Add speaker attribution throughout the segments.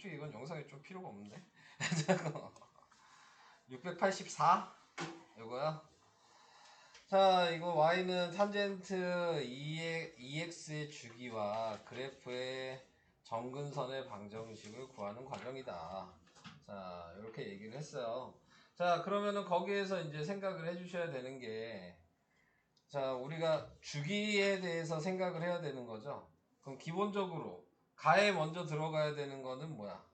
Speaker 1: 솔직히 이건 영상에 좀 필요가 없는데. 684 이거야. 자, 이거 y는 탄젠트 EX의 주기와 그래프의 정근선의 방정식을 구하는 과정이다. 자, 이렇게 얘기를 했어요. 자, 그러면은 거기에서 이제 생각을 해주셔야 되는 게, 자, 우리가 주기에 대해서 생각을 해야 되는 거죠. 그럼 기본적으로 가에 먼저 들어가야 되는 거는 뭐야?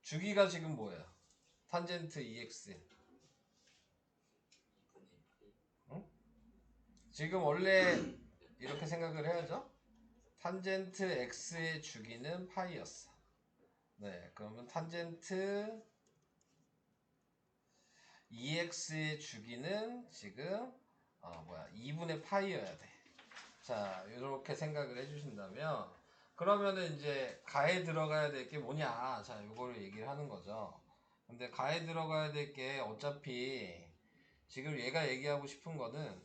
Speaker 1: 주기가 지금 뭐예요? 탄젠트 EX. 응? 지금 원래 이렇게 생각을 해야죠. 탄젠트 x의 주기는 파이였어. 네, 그러면 탄젠트 EX의 주기는 지금 2분의 파이여야 돼. 자, 이렇게 생각을 해주신다면, 그러면은 이제 가에 들어가야 될 게 뭐냐? 자, 요거를 얘기를 하는 거죠. 근데 가에 들어가야 될 게 어차피 지금 얘가 얘기하고 싶은 거는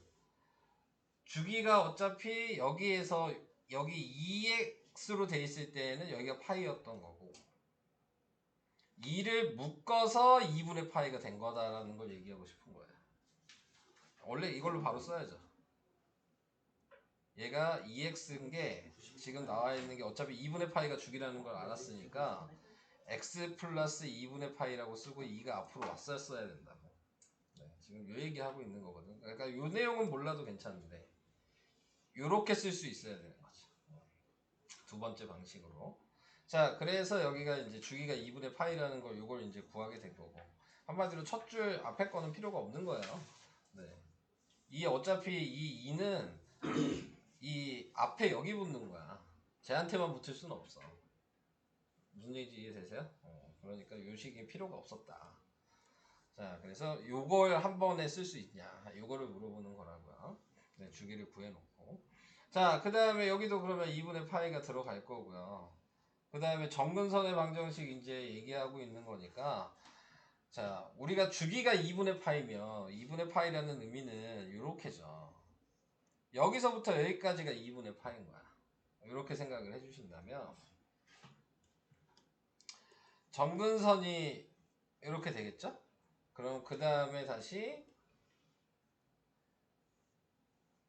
Speaker 1: 주기가 어차피 여기에서 여기 EX로 돼 있을 때에는 여기가 파이였던 거고 2를 묶어서 2분의 파이가 된 거다라는 걸 얘기하고 싶은 거예요. 원래 이걸로 바로 써야죠. 얘가 EX인 게 지금 나와 있는 게 어차피 2분의 파이가 주기라는 걸 알았으니까 X 플러스 2분의 파이라고 쓰고 2가 앞으로 왔었어야 된다고. 네, 지금 요 얘기하고 있는 거거든. 그러니까 요 내용은 몰라도 괜찮은데 요렇게 쓸 수 있어야 되는 거죠. 두 번째 방식으로. 자, 그래서 여기가 이제 주기가 2분의 파이라는 걸 요걸 이제 구하게 된 거고. 한마디로 첫 줄 앞에 거는 필요가 없는 거예요. 네. 이 어차피 이 2는 이 앞에 여기 붙는 거야. 쟤한테만 붙을 수는 없어. 무슨 얘기인지 이해되세요? 그러니까 요식이 필요가 없었다. 자, 그래서 요걸 한 번에 쓸 수 있냐, 요거를 물어보는 거라고요. 네, 주기를 구해놓고. 자, 그 다음에 여기도 그러면 2분의 파이가 들어갈 거고요. 그 다음에 정근선의 방정식 이제 얘기하고 있는 거니까, 자, 우리가 주기가 2분의 파이면 2분의 파이라는 의미는 요렇게죠. 여기서부터 여기까지가 2분의 파인 거야. 이렇게 생각을 해주신다면 정근선이 이렇게 되겠죠? 그럼 그 다음에 다시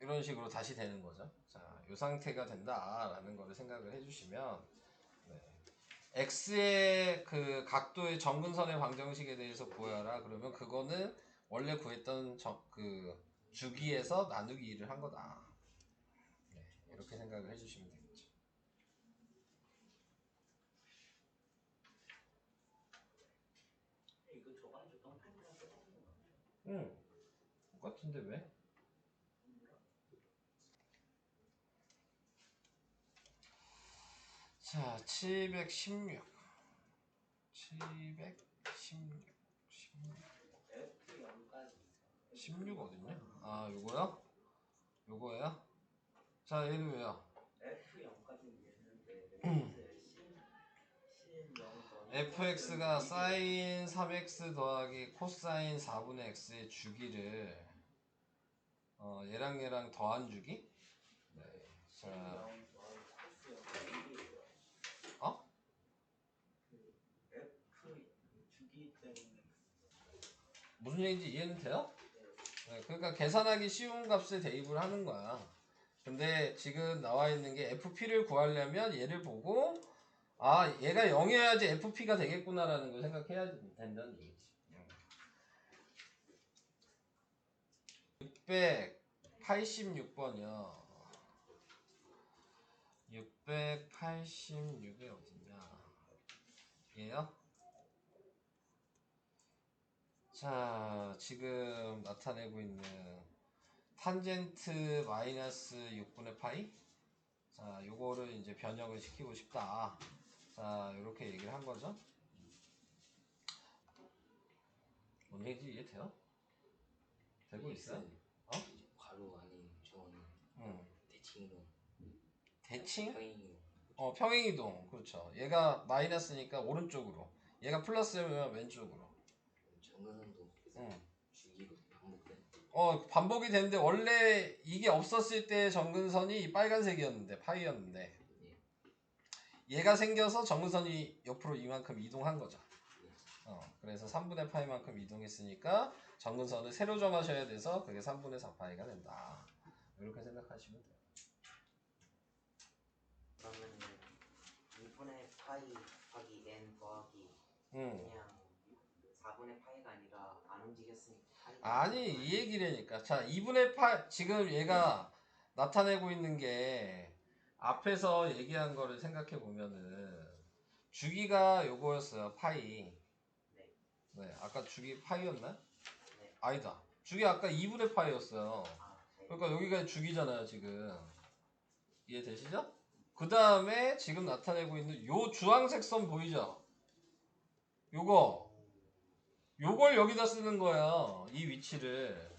Speaker 1: 이런 식으로 다시 되는 거죠. 자, 이 상태가 된다라는 거를 생각을 해주시면, 네. x의 그 각도의 정근선의 방정식에 대해서 구해라. 그러면 그거는 원래 구했던 그 주기에서 나누기 2를 한 거다. 네, 이렇게 생각을 해주시면 되겠죠.
Speaker 2: 이거 저번에 줬던 펜이랑 똑같은 거 같아요.
Speaker 1: 응, 똑같은데 왜? 자, 716.
Speaker 2: F0까지
Speaker 1: 16 어딨냐? 아, 요거요? 요거예요? 자, 얘는 왜요?
Speaker 2: F0까지는 있는데
Speaker 1: fx가 사인 3x 더하기 코사인 4분의 x의 주기를 얘랑 더한 주기? 네. 자, 어?
Speaker 2: F 주기 때문에
Speaker 1: 무슨 얘기인지 이해는 돼요? 네, 그러니까 계산하기 쉬운 값에 대입을 하는 거야. 근데 지금 나와 있는 게 fp를 구하려면 얘를 보고 아, 얘가 0이어야지 fp가 되겠구나라는 걸 생각해야 된다는 얘기지. 686번이요. 686이 어딨냐? 얘요? 자, 지금 나타내고 있는 탄젠트 마이너스 6분의 파이? 자, 요거를 이제 변형을 시키고 싶다. 자, 요렇게 얘기를 한 거죠. 뭔 얘기인지 이해돼요? 되고 있어요? 어?
Speaker 2: 괄호 아닌 저는
Speaker 1: 응.
Speaker 2: 대칭이동
Speaker 1: 대칭?
Speaker 2: 평행이동
Speaker 1: 평행이동. 그렇죠. 얘가 마이너스니까 오른쪽으로. 얘가 플러스면 왼쪽으로.
Speaker 2: 정근선도
Speaker 1: 응.
Speaker 2: 주기로 반복된
Speaker 1: 반복이 되는데 원래 이게 없었을 때 정근선이 빨간색이었는데 파이였는데
Speaker 2: 예.
Speaker 1: 얘가 생겨서 정근선이 옆으로 이만큼 이동한 거죠. 그래서 3분의 파이만큼 이동했으니까 정근선을 세로 정하셔야 돼서 그게 3분의 4파이가 된다. 이렇게 생각하시면 돼요.
Speaker 3: 그러면은 2분의 파이 곱하기 n 더하기
Speaker 1: 음.
Speaker 3: 그냥 4분의 파이가 아니라 안 움직였으니까 파이가
Speaker 1: 아니 이 얘기라니까. 자 2분의 파이 지금 얘가 나타내고 있는 게 앞에서 얘기한 거를 생각해 보면은 주기가 요거였어요. 파이.
Speaker 3: 네.
Speaker 1: 네 아까 주기 파이였나?
Speaker 3: 네.
Speaker 1: 아니다. 주기 아까 2분의 파이였어요.
Speaker 3: 네.
Speaker 1: 그러니까 여기가 주기잖아요 지금. 이해되시죠? 그 다음에 지금 나타내고 있는 요 주황색 선 보이죠? 요걸 여기다 쓰는 거예요. 이 위치를.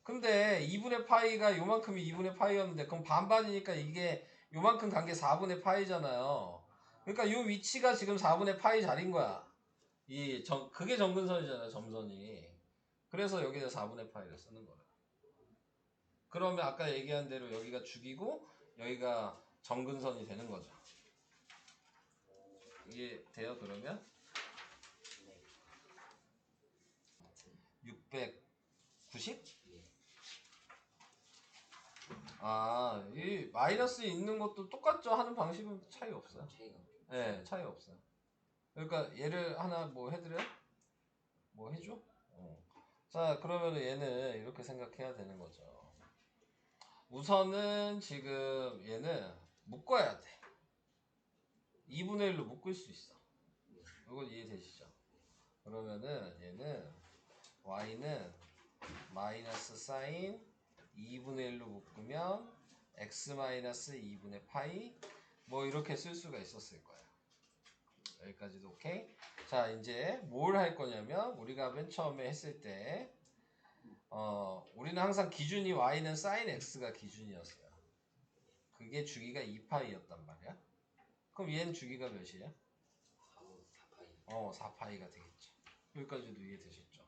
Speaker 1: 근데 2분의 파이가 요만큼이 2분의 파이였는데 그럼 반반이니까 이게 요만큼 간 게 4분의 파이잖아요. 그러니까 요 위치가 지금 4분의 파이 자리인 거야. 그게 정근선이잖아요. 점선이. 그래서 여기다 4분의 파이를 쓰는 거야. 그러면 아까 얘기한 대로 여기가 죽이고 여기가 정근선이 되는 거죠. 이게 돼요 그러면? 690? 아, 이 마이너스 있는 것도 똑같죠? 하는 방식은 차이 없어요. 네, 차이 없어요. 그러니까 얘를 하나 뭐 해드려요? 뭐 해줘? 자, 그러면 얘는 이렇게 생각해야 되는 거죠. 우선은 지금 얘는 묶어야 돼. 2분의 1로 묶을 수 있어. 이건 이해되시죠? 그러면은 얘는 y는 마이너스 사인 2분의 1로 묶으면 x 마이너스 2분의 파이 뭐 이렇게 쓸 수가 있었을 거예요. 여기까지도 오케이? 자 이제 뭘 할 거냐면 우리가 맨 처음에 했을 때 우리는 항상 기준이 y는 사인 x가 기준이었어요. 그게 주기가 2파이였단 말이야. 그럼 얘는 주기가 몇이에요?
Speaker 2: 4파이.
Speaker 1: 4파이가 되겠죠. 여기까지도 이해되셨죠?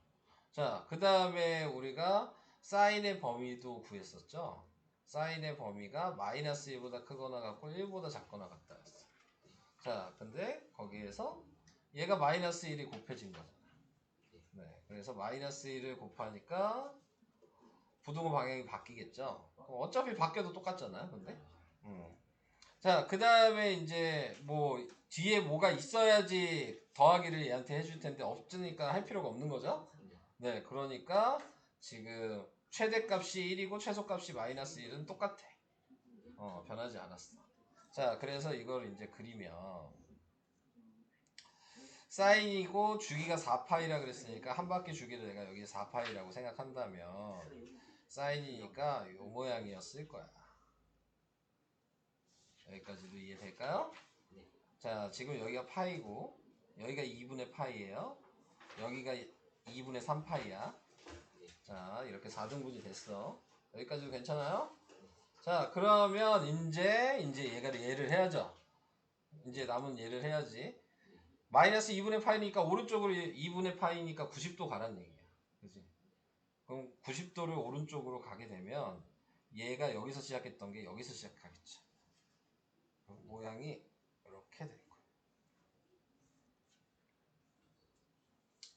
Speaker 1: 자, 그 다음에 우리가 사인의 범위도 구했었죠? 사인의 범위가 마이너스 1보다 크거나 같고 1보다 작거나 같다 했어. 자, 근데 거기에서 얘가 마이너스 1이 곱해진 거잖아. 네, 그래서 마이너스 1을 곱하니까 부등호 방향이 바뀌겠죠? 어차피 바뀌어도 똑같잖아요, 근데? 자, 그 다음에 이제 뭐 뒤에 뭐가 있어야지 더하기를 얘한테 해줄 텐데 없으니까 할 필요가 없는 거죠? 네, 그러니까 지금 최대값이 1이고 최소값이 마이너스 1은 똑같아. 변하지 않았어. 자, 그래서 이걸 이제 그리면 사인이고 주기가 4파이라 그랬으니까 한 바퀴 주기를 내가 여기 4파이라고 생각한다면 사인이니까 이 모양이었을 거야. 여기까지도 이해될까요? 자, 지금 여기가 파이고 여기가 2분의 파이예요. 여기가 2분의 3파이야. 자, 이렇게 4등분이 됐어. 여기까지도 괜찮아요? 자, 그러면 이제 얘를 해야죠. 이제 남은 얘를 해야지. 마이너스 2분의 파이니까 오른쪽으로 2분의 파이니까 90도 가라는 얘기야. 그치? 그럼 90도를 오른쪽으로 가게 되면 얘가 여기서 시작했던 게 여기서 시작하겠죠. 모양이 이렇게 될 거야.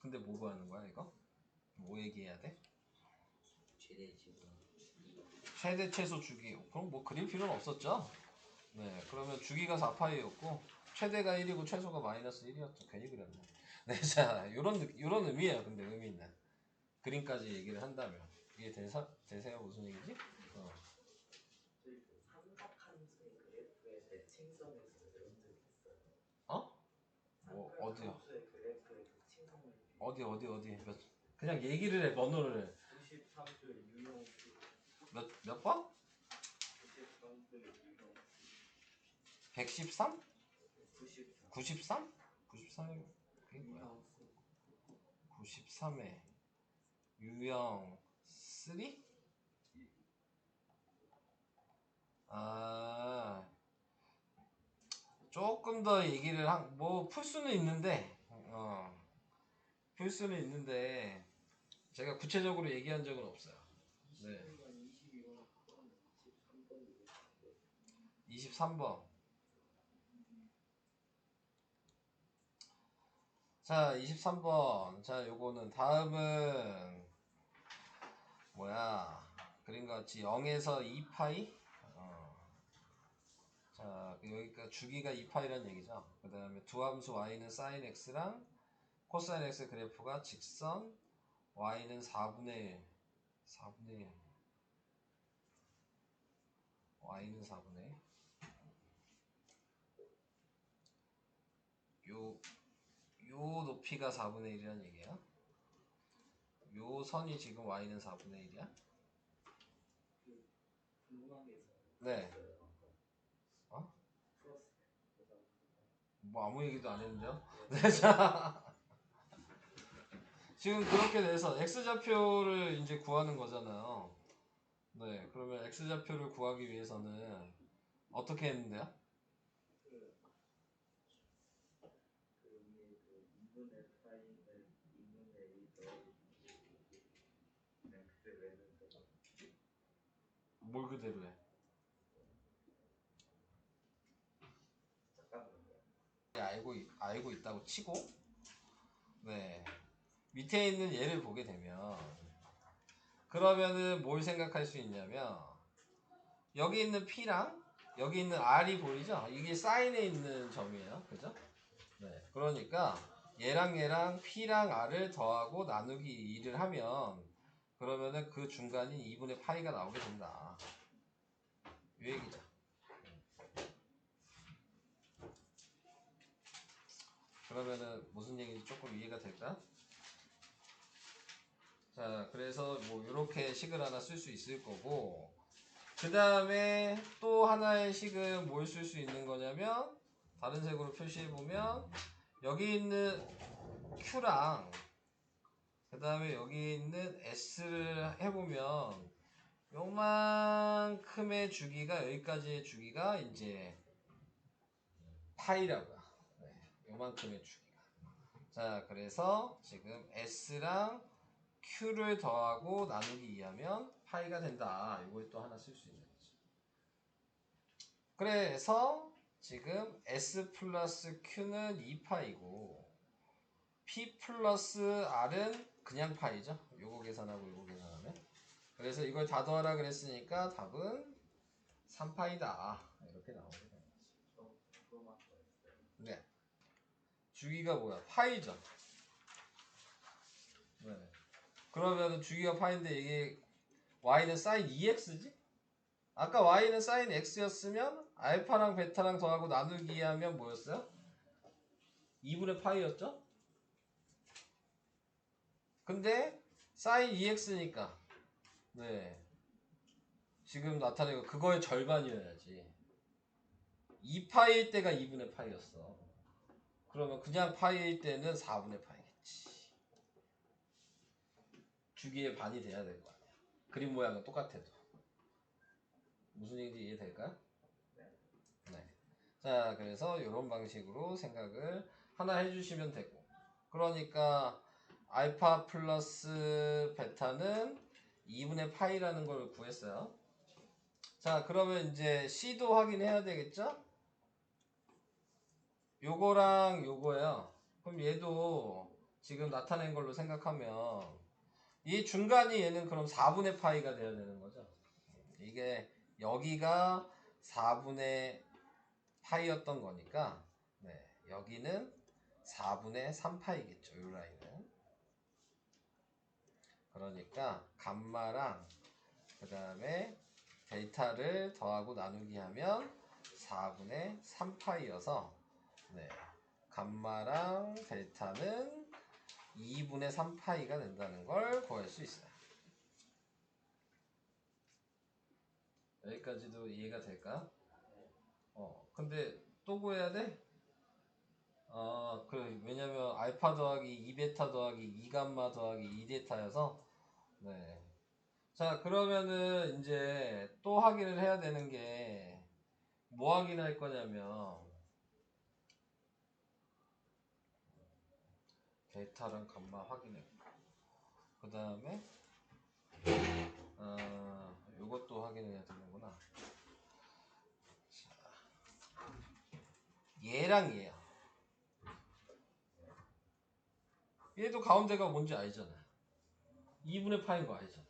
Speaker 1: 근데 뭐 구하는 거야 이거? 뭐 얘기해야 돼? 최대 최소 주기. 그럼 뭐 그릴 필요는 없었죠? 네, 그러면 주기가 4파이였고 최대가 1이고 최소가 마이너스 1이었죠. 괜히 그렸네. 네, 자, 요런 의미예요. 근데 의미는 그림까지 얘기를 한다면 이게 되세요? 무슨 얘기지?
Speaker 3: 삼각함수의 그래프의 대칭성을 배운 적 있어요.
Speaker 1: 뭐 어디요?
Speaker 3: 삼각함수의 그래프의 대칭성을
Speaker 1: 어디 그냥 얘기를 해. 번호를 해.
Speaker 3: 93수의 유형
Speaker 1: 몇 번?
Speaker 3: 93수의 유형
Speaker 1: 113?
Speaker 3: 93
Speaker 1: 93? 93이 그게 뭐야? 93에 유형 3? 아, 조금 더 얘기를 뭐 풀 수는 있는데 풀 수는 있는데 제가 구체적으로 얘기한 적은 없어요. 네. 23번 자, 23번. 자, 요거는 다음은 뭐야? 그림과 같이 0에서 2파이. 자, 여기가 주기가 2파이란 얘기죠. 그 다음에 두 함수 y는 sin x랑 코사인 x 그래프가 직선, y는 4분의 1, 4분의 1, y는 4분의 1. 요 높이가 4분의 1이란 얘기야. 요 선이 지금 y는 4분의 1이야.
Speaker 2: 궁금한 게 있어요.
Speaker 1: 네. 어? 뭐 아무 얘기도 안 했는데요? 네, 자. 지금 그렇게 돼서 x좌표를 이제 구하는 거잖아요. 네, 그러면 x좌표를 구하기 위해서는 어떻게 했는데요? 뭘 그대로 해? 알고 있다고 치고, 네, 밑에 있는 얘를 보게 되면, 그러면은 뭘 생각할 수 있냐면, 여기 있는 P랑 여기 있는 R이 보이죠? 이게 사인에 있는 점이에요. 그죠? 네. 그러니까 얘랑 P랑 R을 더하고 나누기 2를 하면 그러면은 그 중간인 2분의 파이가 나오게 된다. 이 얘기죠. 그러면은 무슨 얘기인지 조금 이해가 될까? 자, 그래서 뭐 이렇게 식을 하나 쓸 수 있을 거고, 그 다음에 또 하나의 식은 뭘 쓸 수 있는 거냐면 다른 색으로 표시해 보면 여기 있는 Q랑 그 다음에 여기 있는 S를 해보면 요만큼의 주기가 여기까지의 주기가 이제 파이라고요. 네, 요만큼의 주기가. 자, 그래서 지금 S랑 Q를 더하고 나누기 2하면 파이가 된다. 이걸 또 하나 쓸 수 있는 거죠. 그래서 지금 S 플러스 Q는 2파이고 P 플러스 R은 그냥 파이죠. 요거 계산하고 요거 계산하면. 그래서 이걸 다 더하라 그랬으니까 답은 3파이다. 이렇게 나오게 되는 거죠. 네. 주기가 뭐야? 파이죠. 네. 그러면 주기가 파인데 이게 y는 sin 2x지? 아까 y는 sin x였으면 알파랑 베타랑 더하고 나누기 하면 뭐였어요? 2분의 파이였죠? 근데 sin 2x니까 네. 지금 나타내고 그거의 절반이어야지. 2파이일 때가 2분의 파이였어. 그러면 그냥 파이일 때는 4분의 파이겠지. 주기의 반이 돼야 될 거 아니야. 그림 모양은 똑같아도. 무슨 얘기인지 이해될까요? 네. 자, 그래서 이런 방식으로 생각을 하나 해주시면 되고. 그러니까 알파 플러스 베타는 2분의 파이라는 걸 구했어요. 자, 그러면 이제 C도 확인해야 되겠죠? 요거랑 요거예요. 그럼 얘도 지금 나타낸 걸로 생각하면 이 중간이 얘는 그럼 4분의 파이가 돼야 되는 거죠. 이게 여기가 4분의 파이였던 거니까 네, 여기는 4분의 3파이겠죠. 이 라인은. 그러니까 감마랑 그 다음에 델타를 더하고 나누기 하면 4분의 3파이여서 네, 감마랑 델타는 2분의 3파이가 된다는 걸 구할 수 있어요. 여기까지도 이해가 될까? 근데 또 구해야 돼? 왜냐면 알파 더하기 2베타 더하기 2감마 더하기 2데타여서 네. 자, 그러면은 이제 또 확인을 해야 되는 게 뭐 확인할 거냐면 데이터랑 감마 확인했고 그 다음에 요것도 확인해야 되는구나. 자, 얘랑 얘야. 얘도 가운데가 뭔지 알잖아. 2분의 파인 거 알잖아.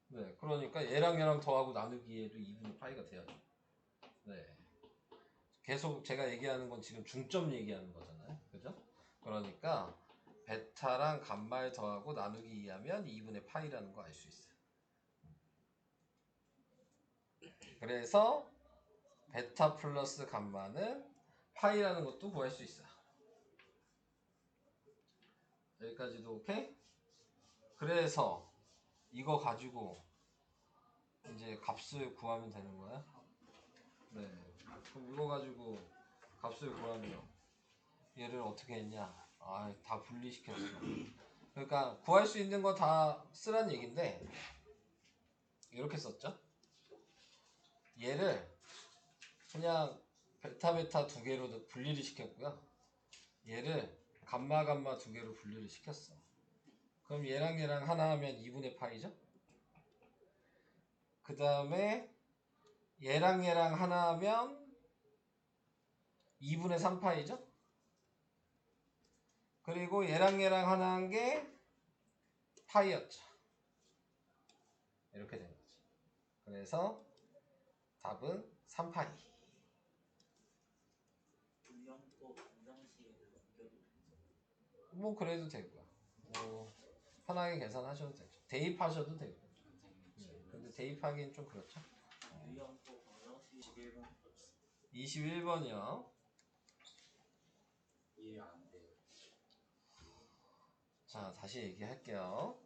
Speaker 1: 네, 그러니까 얘랑 더하고 나누기에도 2분의 파이가 돼야죠. 네. 계속 제가 얘기하는 건 지금 중점 얘기하는 거잖아요. 그죠? 그러니까 베타랑 감마에 더하고 나누기 2하면 2분의 파이라는 거 알 수 있어요. 그래서 베타 플러스 감마는 파이라는 것도 구할 수 있어요. 여기까지도 오케이? 그래서 이거 가지고 이제 값을 구하면 되는 거야. 네. 그럼 이거 가지고 값을 구하면 얘를 어떻게 했냐? 아, 다 분리시켰어. 그러니까 구할 수 있는 거 다 쓰란 얘긴데 이렇게 썼죠? 얘를 그냥 베타 두 개로 분리를 시켰고요. 얘를 감마 두 개로 분리를 시켰어. 그럼 얘랑 하나 하면 2분의 파이죠? 그 다음에 얘랑 하나 하면 2분의 3파이죠? 그리고 얘랑 하나 한 게 파이였죠. 이렇게 된 거죠. 그래서 답은 3파이.
Speaker 3: 분량도 분량식을 넘겨도 되죠.
Speaker 1: 뭐 그래도 되고요. 뭐 편하게 계산하셔도 되죠. 대입하셔도 되고. 네, 근데 대입하기엔 좀 그렇죠.
Speaker 3: 유형도 분량식 21번
Speaker 1: 21번이요.
Speaker 2: 이해 안 돼요.
Speaker 1: 자, 다시 얘기할게요.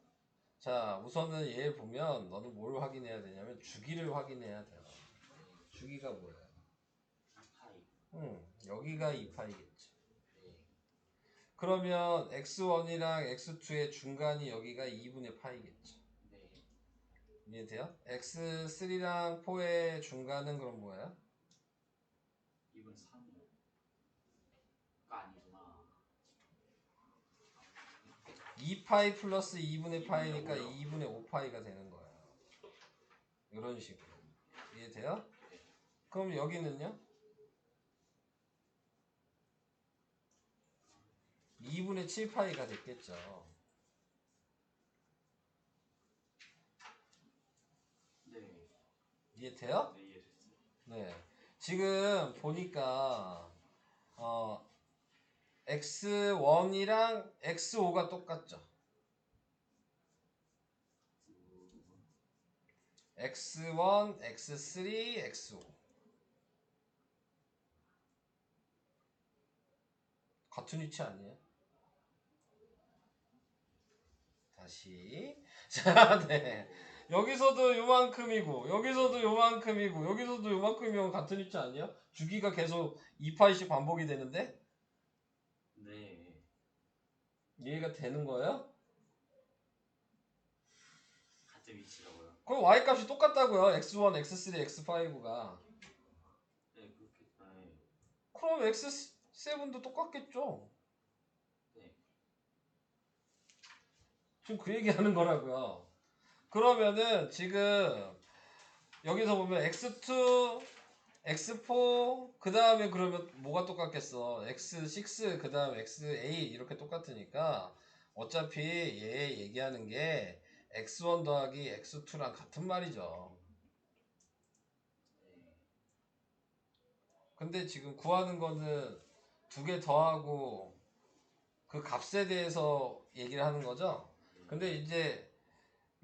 Speaker 1: 자, 우선은 얘 보면 너는 뭘 확인해야 되냐면 주기를 확인해야 돼요. 주기가 뭐예요?
Speaker 2: 2파이.
Speaker 1: 여기가 2파이겠지.
Speaker 2: 네.
Speaker 1: 그러면 x1이랑 x2의 중간이 여기가 2분의 파이겠죠.
Speaker 2: 네.
Speaker 1: 이해돼요? x3랑 4의 중간은 그럼 뭐예요?
Speaker 2: 2분 3이요. 가 아니구나.
Speaker 1: 2파이 플러스 2분의 파이니까
Speaker 2: 2분의
Speaker 1: 2분의 5파이가 되는 거예요. 이런 식으로. 이해돼요?
Speaker 2: 네.
Speaker 1: 그럼 여기는요? 2분의 7파이가 됐겠죠.
Speaker 2: 네.
Speaker 1: 이해돼요?
Speaker 2: 네, 이해됐어요.
Speaker 1: 네. 지금 보니까 x1이랑 x5가 똑같죠. x1, x3, x5 같은 위치 아니에요? 다시 자, 네. 여기서도 요만큼이고 여기서도 요만큼이고 여기서도 요만큼이면 같은 위치 아니에요? 주기가 계속 2파이씩 반복이 되는데
Speaker 2: 네.
Speaker 1: 이해가 되는 거예요?
Speaker 2: 같은 위치라고요.
Speaker 1: 그럼 y값이 똑같다고요. x1, x3, x5가
Speaker 2: 네, 그렇겠다. 네.
Speaker 1: 그럼 x7도 똑같겠죠.
Speaker 2: 네.
Speaker 1: 지금 그 얘기하는 거라고요. 그러면은 지금 여기서 보면 x2, x4 그 다음에 그러면 뭐가 똑같겠어? x6 그 다음 x8 이렇게 똑같으니까 어차피 얘 얘기하는 게 x1 더하기 x2랑 같은 말이죠.
Speaker 2: 네.
Speaker 1: 근데 지금 구하는 거는 두 개 더하고 그 값에 대해서 얘기를 하는 거죠. 근데 이제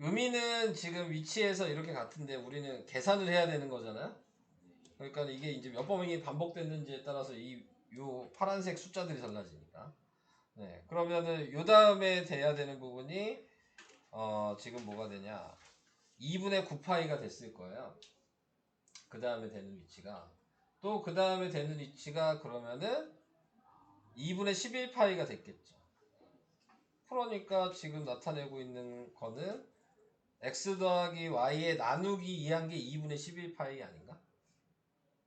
Speaker 1: 의미는 지금 위치에서 이렇게 같은데 우리는 계산을 해야 되는 거잖아요. 그러니까 이게 이제 몇 번이 반복됐는지에 따라서 요 파란색 숫자들이 달라지니까. 네. 그러면은 요 다음에 돼야 되는 부분이 지금 뭐가 되냐? 2분의 9파이가 됐을 거예요. 그 다음에 되는 위치가 또 그 다음에 되는 위치가 그러면은 2분의 11파이가 됐겠죠. 그러니까 지금 나타내고 있는 거는 x 더하기 y의 나누기 2한 게 2분의 11파이 아닌가?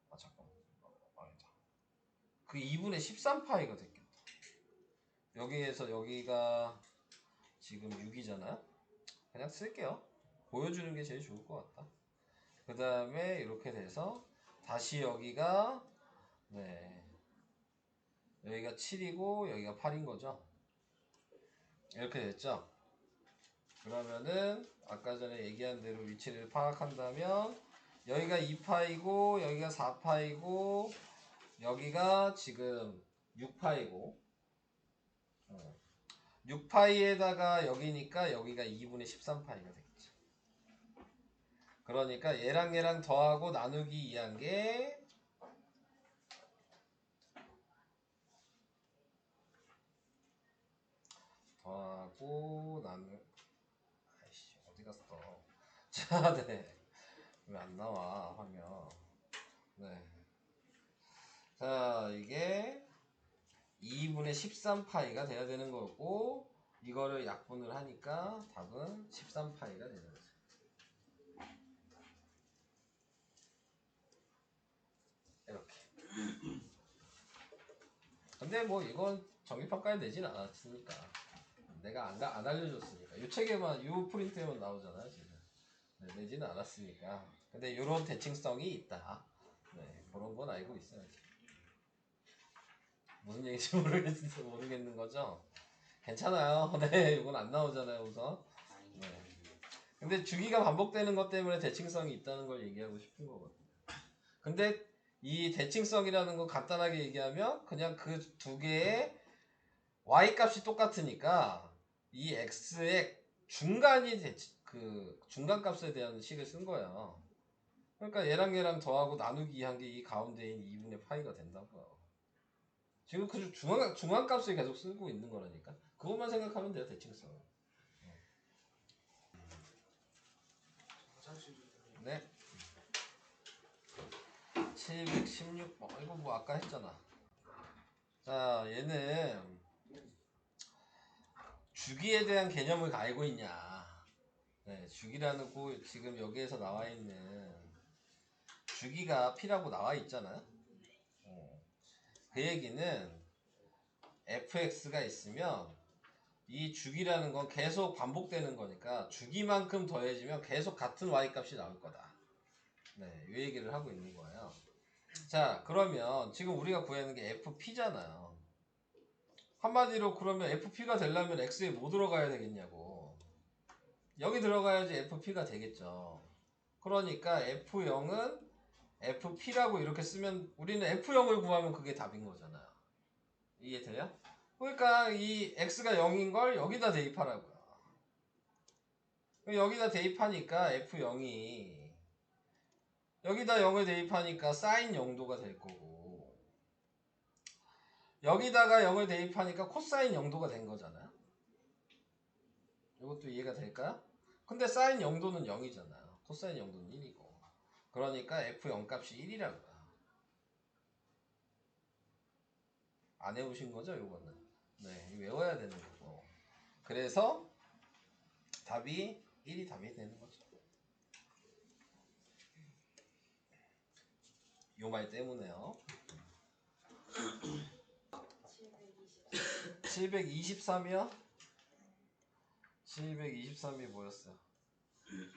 Speaker 1: 아 잠깐만. 아니다. 그 2분의 13파이가 됐겠다. 여기에서 여기가 지금 6이잖아요. 그냥 쓸게요. 보여주는 게 제일 좋을 것 같다. 그 다음에 이렇게 돼서 다시 여기가 네 여기가 7이고 여기가 8인 거죠. 이렇게 됐죠? 그러면은 아까 전에 얘기한 대로 위치를 파악한다면 여기가 2파이고 여기가 4파이고 여기가 지금 6파이고 6파이에다가 여기니까 여기가 2분의 13파이가 되겠죠. 그러니까 얘랑 더하고 나누기 2한 게 더하고 아이씨 어디 갔어? 자, 네. 왜 안 나와 화면? 네. 자, 이게 2분의 13파이가 돼야 되는 거고 이거를 약분을 하니까 답은 13파이가 되는 거죠. 이렇게. 근데 뭐 이건 정기평가에 내진 않았으니까 내가 안 알려줬으니까 이 책에만 이 프린트에만 나오잖아요 지금. 네, 내지는 않았으니까. 근데 이런 대칭성이 있다. 네, 그런 건 알고 있어야지. 무슨 얘기인지 모르겠는 거죠? 괜찮아요. 네, 이건 안 나오잖아요, 우선. 네. 근데 주기가 반복되는 것 때문에 대칭성이 있다는 걸 얘기하고 싶은 거거든요. 근데 이 대칭성이라는 거 간단하게 얘기하면 그냥 그 두 개의 y 값이 똑같으니까 이 x의 중간이 그 중간 값에 대한 식을 쓴 거예요. 그러니까 얘랑 더하고 나누기 한 게 이 가운데인 2분의 파이가 된다고요. 지금 그 중간 값을 계속 쓰고 있는 거라니까. 그것만 생각하면 돼요, 대칭성. 네. 716번. 이거 뭐 아까 했잖아. 자, 얘는 주기에 대한 개념을 알고 있냐. 네, 주기라는 거 지금 여기에서 나와 있는 주기가 P라고 나와 있잖아요. 그 얘기는 fx가 있으면 이 주기라는 건 계속 반복되는 거니까 주기만큼 더해지면 계속 같은 y값이 나올 거다. 네, 이 얘기를 하고 있는 거예요. 자, 그러면 지금 우리가 구하는 게 fp잖아요. 한마디로 그러면 fp가 되려면 x에 뭐 들어가야 되겠냐고. 여기 들어가야지 fp가 되겠죠. 그러니까 f0은 fp라고 이렇게 쓰면 우리는 f0을 구하면 그게 답인 거잖아요. 이해돼요? 그러니까 이 x가 0인 걸 여기다 대입하라고요. 여기다 대입하니까 f0이 여기다 0을 대입하니까 사인 0도가 될 거고 여기다가 0을 대입하니까 코사인 0도가 된 거잖아요. 이것도 이해가 될까요? 근데 사인 0도는 0이잖아요. 코사인 0도는 1이고 그러니까 f0 값이 1이라고요. 안 해오신 거죠, 요거는? 네, 외워야 되는 거고. 그래서 답이 1이 답이 되는 거죠. 요 말 때문에요. 723이요? 723이 뭐였어요?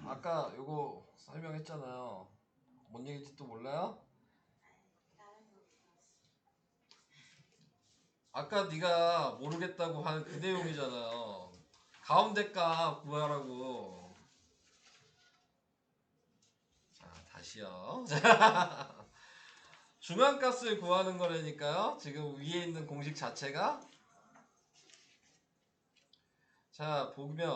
Speaker 1: 아까 요거 설명했잖아요. 뭔 얘기인지 또 몰라요? 아까 네가 모르겠다고 한 그 내용이잖아요. 가운데 값 구하라고. 자, 다시요. 중앙값을 구하는 거라니까요. 지금 위에 있는 공식 자체가 자, 보면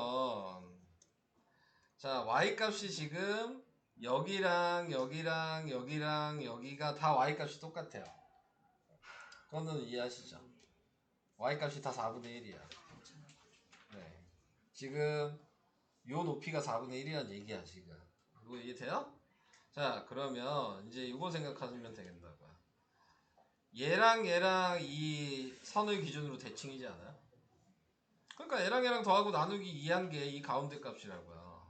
Speaker 1: 자, y값이 지금 여기랑 다 y값이 똑같아요. 그거는 이해하시죠? y값이 다 4분의 1이야. 네. 지금 요 높이가 4분의 1이란 얘기야, 지금. 이거 이해돼요? 자, 그러면 이제 이거 생각하시면 되겠다고요. 얘랑 이 선을 기준으로 대칭이지 않아요? 그러니까 얘랑 더하고 나누기 2한 게 이 가운데 값이라고요.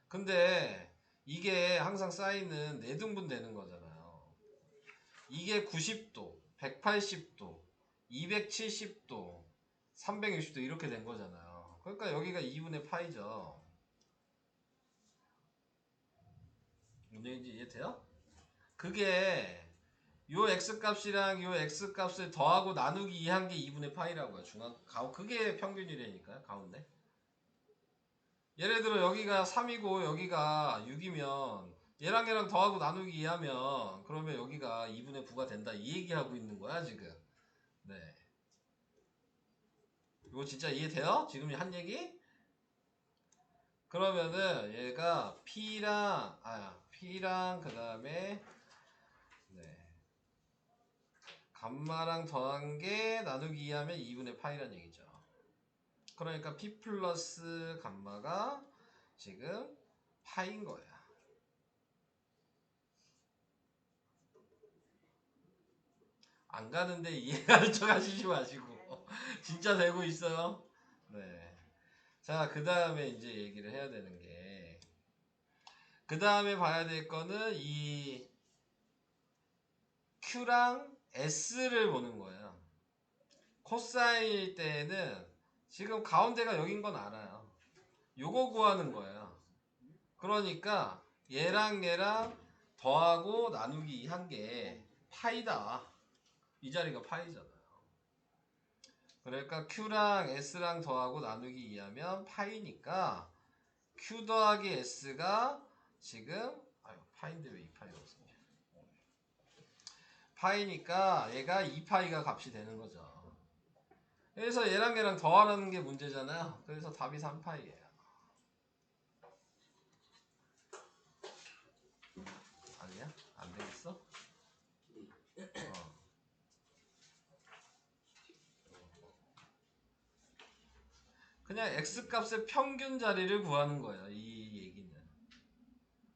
Speaker 1: 근데 이게 항상 사인은 4등분 되는 거잖아요. 이게 90도, 180도, 270도, 360도 이렇게 된 거잖아요. 그러니까 여기가 2분의 파이죠. 뭔 얘기인지 이해돼요? 그게 요 x값이랑 요 x값을 더하고 나누기 2한 게 2분의 파이라고요. 그게 평균이라니까요. 가운데. 예를 들어 여기가 3이고 여기가 6이면 얘랑 더하고 나누기 2하면 그러면 여기가 2분의 9가 된다. 이 얘기하고 있는 거야 지금. 네. 이거 진짜 이해돼요? 지금 한 얘기? 그러면은 얘가 P랑 그 다음에 네. 감마랑 더한 게 나누기 2하면 2분의 파이란 얘기죠. 그러니까 P 플러스 감마가 지금 파인 거야. 안 가는데 이해하는 척 하시지 마시고 진짜 되고 있어요. 네. 자, 그 다음에 이제 얘기를 해야 되는 게 그 다음에 봐야 될 거는 이 Q랑 S를 보는 거예요. 코사인일 때는 지금 가운데가 여긴 건 알아요. 요거 구하는 거예요. 그러니까 얘랑 더하고 나누기 한 게 파이다. 이 자리가 파이잖아요. 그러니까 Q랑 S랑 더하고 나누기 2하면 파이니까 Q 더하기 S가 지금 파인데 왜 2파이가 없었냐. 파이니까 얘가 2파이가 값이 되는 거죠. 그래서 얘랑 더하라는 게 문제잖아요. 그래서 답이 3파이예요. 아니야? 안 되겠어? 그냥 x값의 평균 자리를 구하는 거예요. 이 얘기는.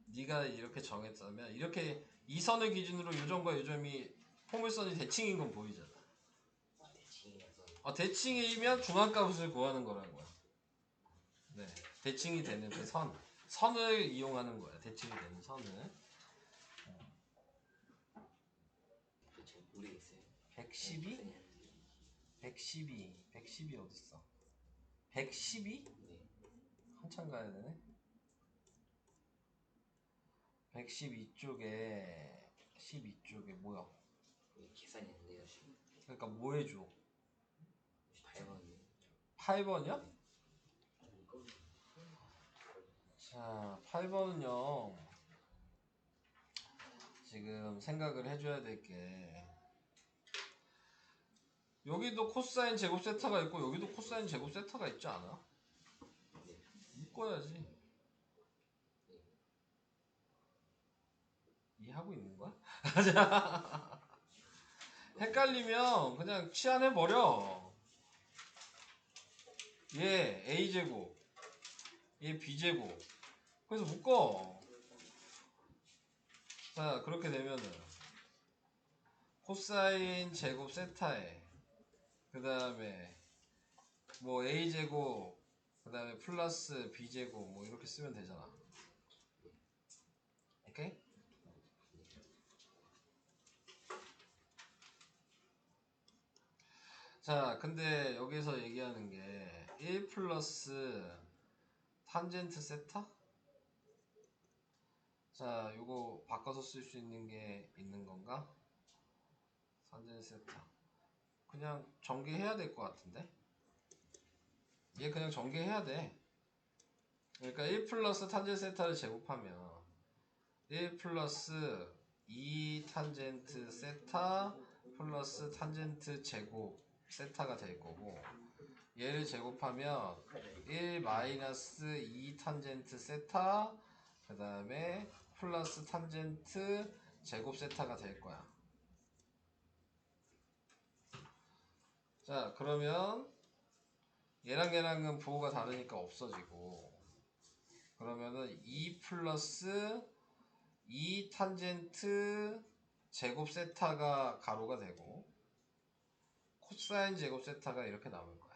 Speaker 1: 네가 이렇게 정했다면 이렇게 이 선을 기준으로 요점과 요점이 포물선이 대칭인 건 보이잖아.
Speaker 3: 대칭이어서
Speaker 1: 대칭이면 중앙값을 구하는 거라고요. 네, 대칭이 되는 그 선을 이용하는 거야. 대칭이 되는 선을.
Speaker 3: 잘 모르겠어요.
Speaker 1: 112? 112 어딨어? 112?
Speaker 3: 네.
Speaker 1: 한참 가야 되네. 112쪽에 뭐야?
Speaker 3: 계산이 안 돼요.
Speaker 1: 그러니까 뭐 해줘?
Speaker 3: 8번이요.
Speaker 1: 8번이요? 자, 8번은요. 지금 생각을 해줘야 될 게 여기도 코사인 제곱 세타가 있고 여기도 코사인 제곱 세타가 있지 않아? 묶어야지. 이해하고 있는 거야? 헷갈리면 그냥 치환해버려. 얘 A제곱, 얘 B제곱. 그래서 묶어. 자, 그렇게 되면은 코사인 제곱 세타에 그 다음에 뭐 A제곱 그 다음에 플러스 B제곱 뭐 이렇게 쓰면 되잖아. 오케이? 자, 근데 여기서 얘기하는 게 1 플러스 탄젠트 세타? 자, 요거 바꿔서 쓸 수 있는 게 있는 건가? 탄젠트 세타. 그냥 전개해야 될 것 같은데? 얘 그냥 전개해야 돼. 그러니까 1 플러스 탄젠트 세타를 제곱하면 1 플러스 2 탄젠트 세타 플러스 탄젠트 제곱 세타가 될 거고 얘를 제곱하면 1 마이너스 2 탄젠트 세타 그 다음에 플러스 탄젠트 제곱 세타가 될 거야. 자, 그러면 얘랑은 부호가 다르니까 없어지고 그러면은 2 플러스 2 탄젠트 제곱 세타가 가로가 되고 코사인 제곱 세타가 이렇게 남을 거야.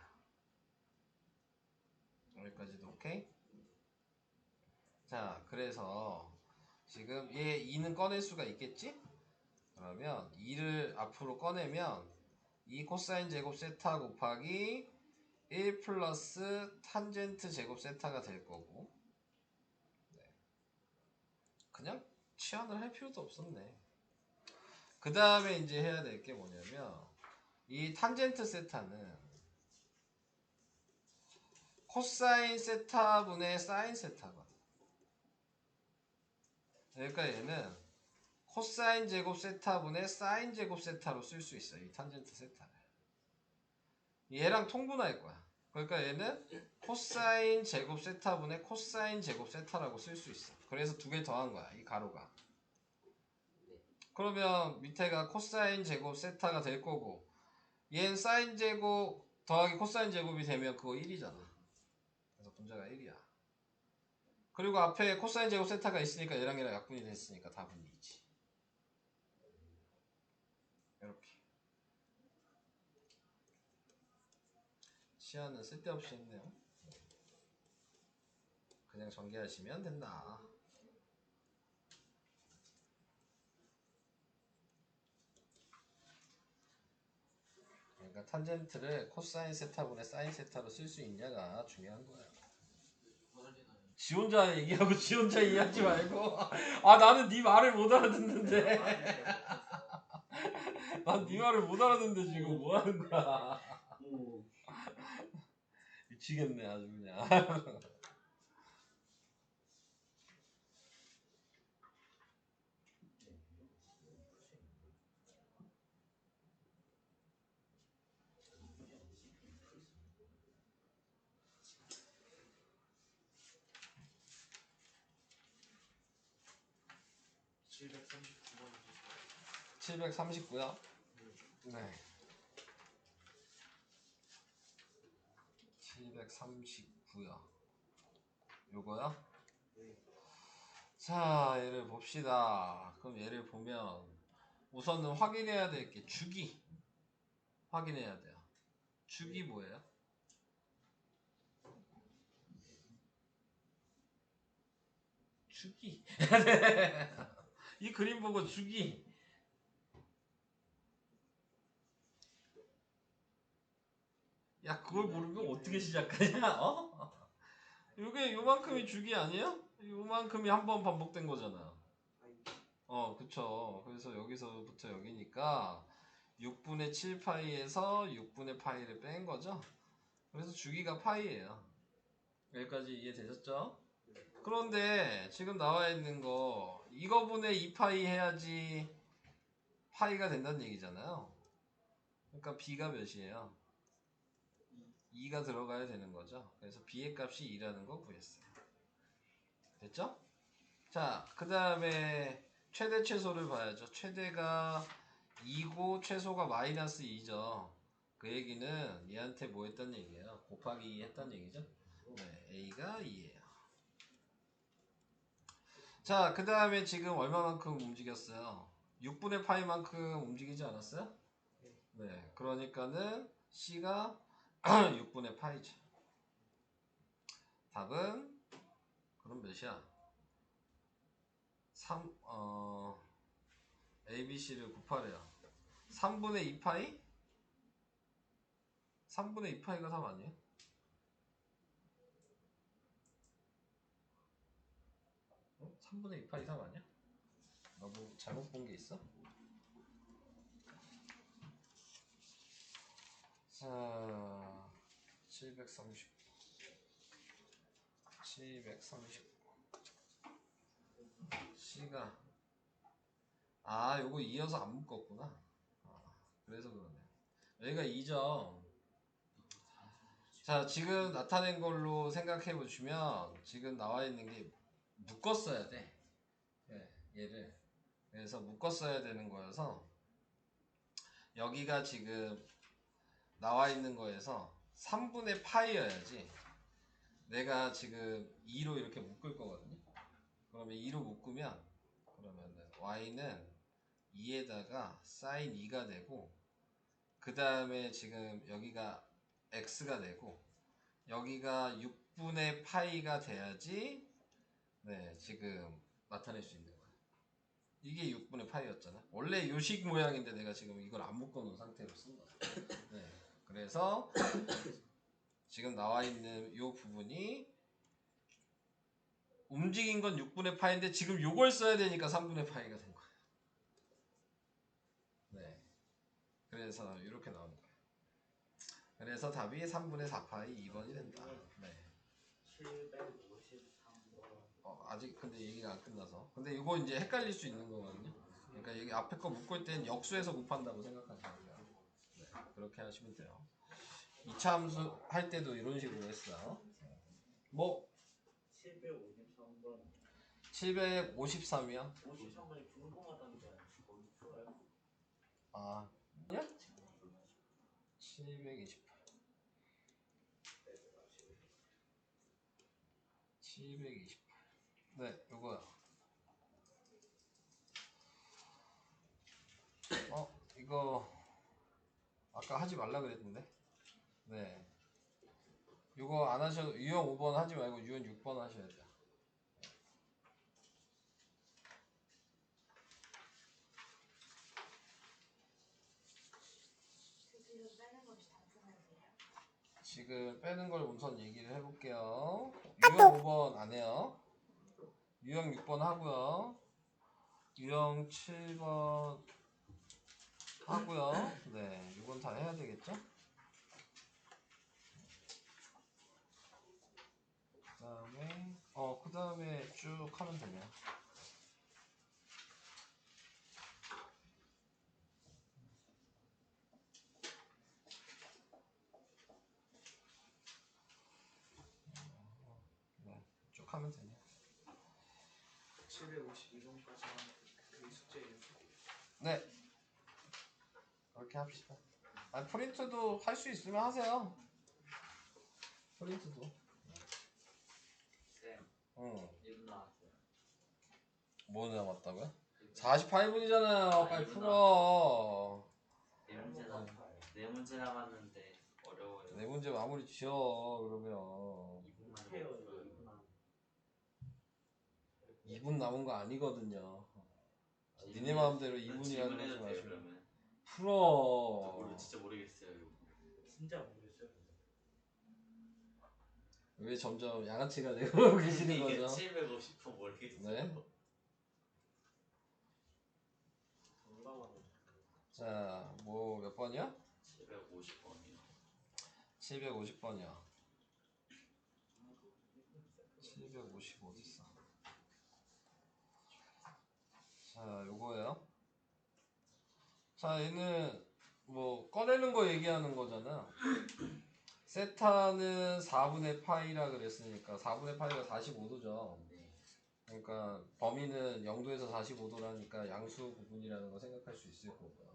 Speaker 1: 여기까지도 오케이? 자, 그래서 지금 얘 2는 꺼낼 수가 있겠지? 그러면 2를 앞으로 꺼내면 2 코사인 제곱 세타 곱하기 1 플러스 탄젠트 제곱 세타가 될 거고 그냥 치환을 할 필요도 없었네. 그 다음에 이제 해야 될 게 뭐냐면 이 탄젠트 세타는 코사인 세타분의 사인 세타거든. 그러니까 얘는 코사인 제곱 세타분의 사인 제곱 세타로 쓸 수 있어. 이 탄젠트 세타를. 얘랑 통분할 거야. 그러니까 얘는 코사인 제곱 세타분의 코사인 제곱 세타라고 쓸 수 있어. 그래서 두 개 더한 거야. 이 가로가. 그러면 밑에가 코사인 제곱 세타가 될 거고 얘는 사인 제곱 더하기 코사인 제곱이 되면 그거 1이잖아. 그래서 분자가 1이야. 그리고 앞에 코사인 제곱 세타가 있으니까 얘랑 얘랑 약분이 됐으니까 답은 2지. 이렇게. 시야는 쓸데없이 했네요. 그냥 전개하시면 된다. 그러니까 탄젠트를 코사인 세타분의 사인 세타로 쓸 수 있냐가 중요한 거야. 지 혼자 얘기하고 지 혼자 이해하지 말고. 아 나는 네 말을 못 알아듣는데. 난 네 말을 못 알아듣는데 지금 뭐 하는 거야. 미치겠네 아주 그냥. 739요? 네. 739요. 요거요? 자, 얘를 봅시다. 그럼 얘를 보면 우선은 확인해야 될 게 주기 확인해야 돼요. 주기 뭐예요? 주기. 이 그림 보고 주기. 야, 그걸 모르면 어떻게 시작하냐? 어? 이게 요만큼이 주기 아니야? 요만큼이 한 번 반복된 거잖아. 그쵸. 그래서 여기서부터 여기니까 6분의 7파이에서 6분의 파이를 뺀 거죠. 그래서 주기가 파이예요. 여기까지 이해되셨죠? 그런데 지금 나와 있는 거 이거분의 2파이 해야지 파이가 된다는 얘기잖아요. 그러니까 b가 몇이에요? 2가 들어가야 되는 거죠. 그래서 b의 값이 2라는 거 구했어요. 됐죠? 자, 그 다음에 최대 최소를 봐야죠. 최대가 2고 최소가 마이너스 2죠. 그 얘기는 얘한테 뭐 했단 얘기예요? 곱하기 2 했단 얘기죠. 네, a가 2예요. 자, 그 다음에 지금 얼마만큼 움직였어요? 6분의 파이만큼 움직이지 않았어요? 네, 그러니까는 c가 6분의 파이죠. 답은 그럼 몇이야? ABC를 곱하래요. 3분의 2파이? 3분의 2파이가 3 아니에요? 어? 3분의 2파이 3 아니야? 나 뭐 잘못 본 게 있어? 자, 730 C가 요거 이어서 안 묶었구나. 그래서 그러네. 여기가 2점. 자, 지금 나타낸 걸로 생각해 보시면 지금 나와 있는 게 묶었어야 돼. 네, 얘를. 그래서 묶었어야 되는 거여서 여기가 지금 나와 있는 거에서 3분의 파이여야지 내가 지금 2로 이렇게 묶을 거거든요. 그러면 2로 묶으면 그러면은 y는 2에다가 sin 2가 되고 그 다음에 지금 여기가 x가 되고 여기가 6분의 파이가 돼야지 네 지금 나타낼 수 있는 거예요. 이게 6분의 파이였잖아. 원래 요식 모양인데 내가 지금 이걸 안 묶어놓은 상태로 쓴 거야. 네, 그래서 지금 나와 있는 이 부분이 움직인 건 6분의 파인데 지금 요걸 써야 되니까 3분의 파이가 된 거야. 그래서 이렇게 나오는 거예요. 그래서 답이 3분의 4파이 2번이 된다. 네.
Speaker 3: 753번.
Speaker 1: 아직 근데 얘기가 안 끝나서. 근데 이거 이제 헷갈릴 수 있는 거거든요. 그러니까 여기 앞에 거 묶을 땐 역수에서 곱한다고 생각하시면 돼요. 네, 그렇게 하시면 돼요. 2차 함수 할 때도 이런 식으로 했어요. 뭐
Speaker 3: 753번.
Speaker 1: 753이요?
Speaker 3: 53번이 궁금하다는데 거기 풀어요?
Speaker 1: 아, 아니야? 728. 728. 네, 요거요. 이거 아까 하지 말라 그랬는데. 네. 이거 안 하셔도 유형 5번 하지 말고 유형 6번 하셔야 돼요. 지금 빼는 걸 우선 얘기를 해볼게요. 유형 5번 안 해요. 유형 6번 하고요. 유형 7번 하고요. 네, 이건 다 해야 되겠죠? 그 다음에 쭉 하면 되네요. 네, 쭉 하면 되네요.
Speaker 3: 752번까지 하면 그게 숙제예요.
Speaker 1: 네, 그렇게 합시다. 프린트도 할 수 있으면 하세요. 프린트도.
Speaker 3: 쌤,
Speaker 1: 응.
Speaker 3: 1분 나왔어요.
Speaker 1: 뭐 남았다고요? 48분이잖아요. 빨리
Speaker 2: 이분
Speaker 1: 풀어.
Speaker 2: 네 문제 남았는데 어려워요.
Speaker 1: 네 문제 마무리 지어. 그러면
Speaker 2: 2분만
Speaker 3: 해요.
Speaker 2: 풀어요.
Speaker 3: 2분 안.
Speaker 1: 2분 남은 거 아니거든요. 니네
Speaker 2: 질문해-
Speaker 1: 마음대로
Speaker 2: 그럼
Speaker 1: 2분이라고
Speaker 2: 질문해도
Speaker 1: 하지
Speaker 2: 돼요,
Speaker 1: 마시고
Speaker 2: 그러면?
Speaker 1: 풀어.
Speaker 2: 진짜 모르겠어요. 이거.
Speaker 3: 진짜 모르겠어요.
Speaker 1: 왜 점점 양아치가 되고 계시는
Speaker 2: 이게
Speaker 1: 거죠?
Speaker 2: 750번 모르겠어요.
Speaker 1: 네.
Speaker 3: 정답은
Speaker 1: 자, 뭐 몇 번이야?
Speaker 2: 750번이요.
Speaker 1: 750번이요. 750 어딨어? 자, 요거예요. 자, 얘는 뭐 꺼내는 거 얘기하는 거잖아. 세타는 4분의 파이라 그랬으니까 4분의 파이가 45도죠.
Speaker 2: 네.
Speaker 1: 그러니까 범위는 0도에서 45도라니까 양수 구분이라는 거 생각할 수 있을 거고요.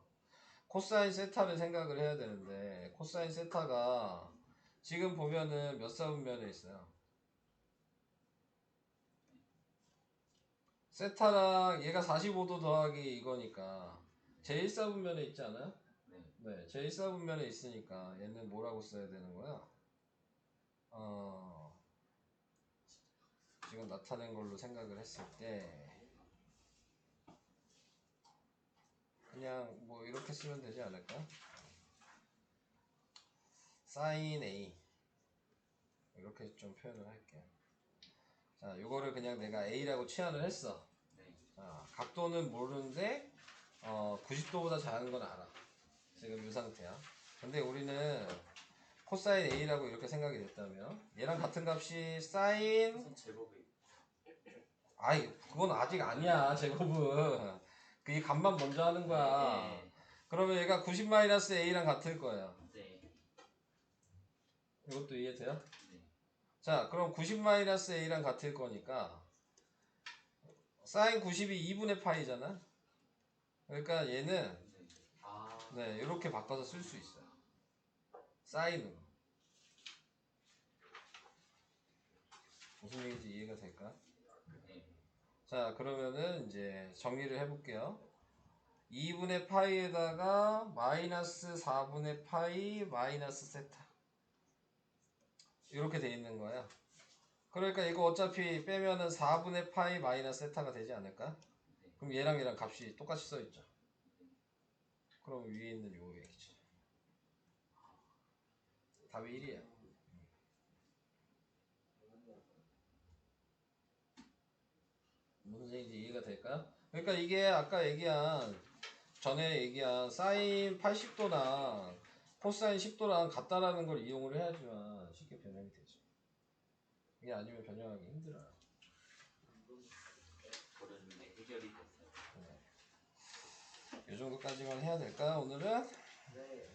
Speaker 1: 코사인 세타를 생각을 해야 되는데 코사인 세타가 지금 보면은 몇 사분면에 있어요? 세타랑 얘가 45도 더하기 이거니까 제1사분면에 있지 않아요?
Speaker 2: 네.
Speaker 1: 네, 제1사분면에 있으니까 얘는 뭐라고 써야 되는 거야? 지금 나타낸 걸로 생각을 했을 때 그냥 뭐 이렇게 쓰면 되지 않을까? 사인 A 이렇게 좀 표현을 할게요. 자, 요거를 그냥 내가 A라고 치환을 했어.
Speaker 2: 네.
Speaker 1: 자, 각도는 모르는데 90도보다 작은 건 알아. 지금 이 상태야. 근데 우리는 코사인 A라고 이렇게 생각이 됐다면 얘랑 같은 값이 사인
Speaker 2: 무슨 제곱이
Speaker 1: 그건 아직 아니야. 제곱은 이 값만 먼저 하는 거야.
Speaker 2: 네.
Speaker 1: 그러면 얘가 90-A랑 같을 거예요.
Speaker 2: 네.
Speaker 1: 이것도 이해돼요?
Speaker 2: 네.
Speaker 1: 자, 그럼 90-A랑 같을 거니까 사인 90이 2분의 파이잖아. 그러니까 얘는
Speaker 2: 네.
Speaker 1: 이렇게 바꿔서 쓸 수 있어요. 사인으로. 무슨 얘기인지 이해가 될까?
Speaker 2: 네.
Speaker 1: 자, 그러면은 이제 정리를 해볼게요. 2분의 파이에다가 마이너스 4분의 파이 마이너스 세타 이렇게 돼 있는 거야. 그러니까 이거 어차피 빼면은 4분의 파이 마이너스 세타가 되지 않을까? 그럼 얘랑 값이 똑같이 써있죠. 그럼 위에 있는 요 얘기지. 답이 1이에요. 무슨 얘기인지 이해가 될까요? 그러니까 이게 아까 얘기한 전에 얘기한 사인 80도나 코사인 10도랑 같다라는 걸 이용을 해야지만 쉽게 변형이 되죠. 이게 아니면 변형하기 힘들어요.
Speaker 2: 그런 게 해결이 됐어요.
Speaker 1: 이 정도까지만 해야 될까요, 오늘은?
Speaker 3: 네.